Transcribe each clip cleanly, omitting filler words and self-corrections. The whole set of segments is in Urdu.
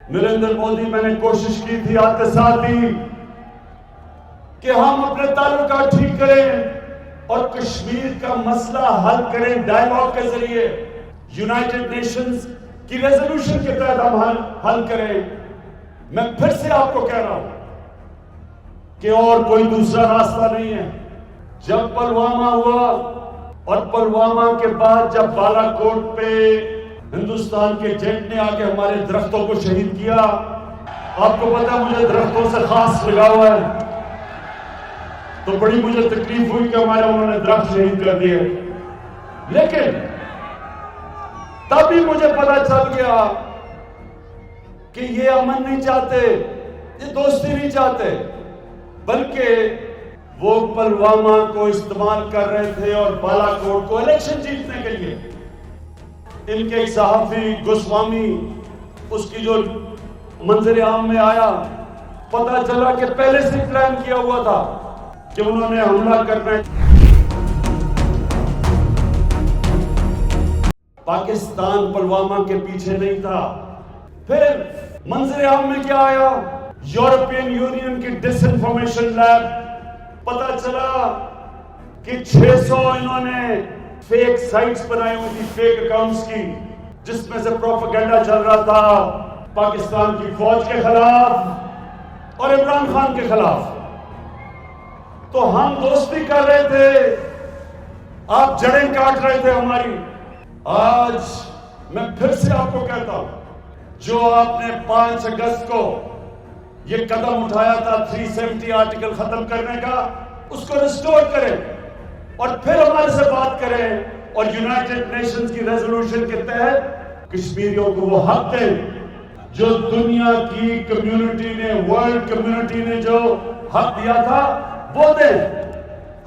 نریندر مودی میں نے کوشش کی تھی آتے ساتھ ہی کہ ہم اپنے تعلقات ٹھیک کریں اور کشمیر کا مسئلہ حل کریں ڈائیلاگ کے ذریعے، یونائٹڈ نیشنز کی ریزولوشن کے تحت ہم حل کریں۔ میں پھر سے آپ کو کہہ رہا ہوں کہ اور کوئی دوسرا راستہ نہیں ہے۔ جب پلوامہ ہوا اور پلوامہ کے بعد جب بالا کوٹ پہ ہندوستان کے جیٹ نے آ کے ہمارے درختوں کو شہید کیا، آپ کو پتا مجھے درختوں سے خاص لگا ہوا ہے، تو بڑی مجھے تکلیف ہوئی کہ ہمارے انہوں نے درخت شہید کر دیے، لیکن تبھی مجھے پتا چل گیا کہ یہ امن نہیں چاہتے، یہ دوستی نہیں چاہتے، بلکہ وہ پلوامہ کو استعمال کر رہے تھے اور بالا کوٹ کو الیکشن جیتنے کے لیے۔ ان کے ایک صحافی گوسوامی، اس کی جو منظر عام میں آیا، پتا چلا کہ پہلے سے پلان کیا ہوا تھا کہ انہوں نے حملہ کرنا ہے۔ پاکستان پلوامہ کے پیچھے نہیں تھا۔ پھر منظر عام میں کیا آیا؟ یورپین یونین کی ڈس انفارمیشن لیب، پتا چلا کہ 600 انہوں نے فیک سائٹس بنائی ہوئی تھی، فیک اکاؤنٹس کی، جس میں سے پروپیگنڈا چل رہا تھا پاکستان کی فوج کے خلاف اور عمران خان کے خلاف۔ تو ہم دوستی کر رہے تھے، آپ جڑیں کاٹ رہے تھے ہماری۔ آج میں پھر سے آپ کو کہتا ہوں، جو آپ نے 5 اگست کو یہ قدم اٹھایا تھا 370 آرٹیکل ختم کرنے کا، اس کو ریسٹور کریں اور پھر ہمارے سے بات کریں اور یونائٹڈ نیشنز کی ریزولوشن کے تحت کشمیریوں کو وہ حق دیں جو دنیا کی کمیونٹی نے، ورلڈ کمیونٹی نے جو حق دیا تھا وہ دیں۔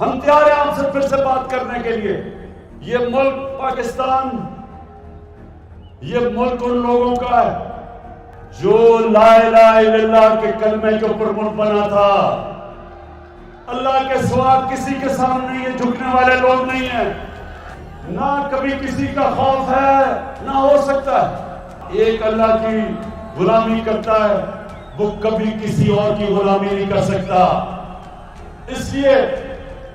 ہم تیار ہیں آپ سے پھر سے بات کرنے کے لیے۔ یہ ملک پاکستان، یہ ملک ان لوگوں کا ہے جو لا الہ الا اللہ کے کلمے کے اوپر ملک بنا تھا۔ اللہ کے سوا کسی کے سامنے یہ جھکنے والے لوگ نہیں ہیں، نہ کبھی کسی کا خوف ہے نہ ہو سکتا ہے۔ ایک اللہ کی غلامی کرتا ہے، وہ کبھی کسی اور کی غلامی نہیں کر سکتا۔ اس لیے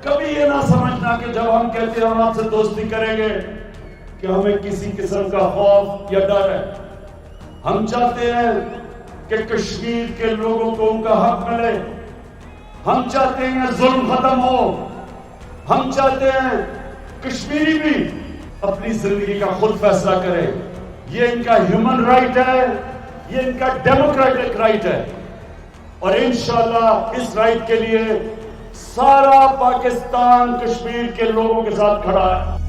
کبھی یہ نہ سمجھنا کہ جب ہم کہتے ہیں ہم آپ سے دوستی کریں گے کہ ہمیں کسی قسم کا خوف یا ڈر ہے۔ ہم چاہتے ہیں کہ کشمیر کے لوگوں کو ان کا حق ملے، ہم چاہتے ہیں ظلم ختم ہو، ہم چاہتے ہیں کشمیری بھی اپنی زندگی کا خود فیصلہ کرے۔ یہ ان کا ہیومن رائٹ ہے، یہ ان کا ڈیموکریٹک رائٹ ہے، اور انشاءاللہ اس رائٹ کے لیے سارا پاکستان کشمیر کے لوگوں کے ساتھ کھڑا ہے۔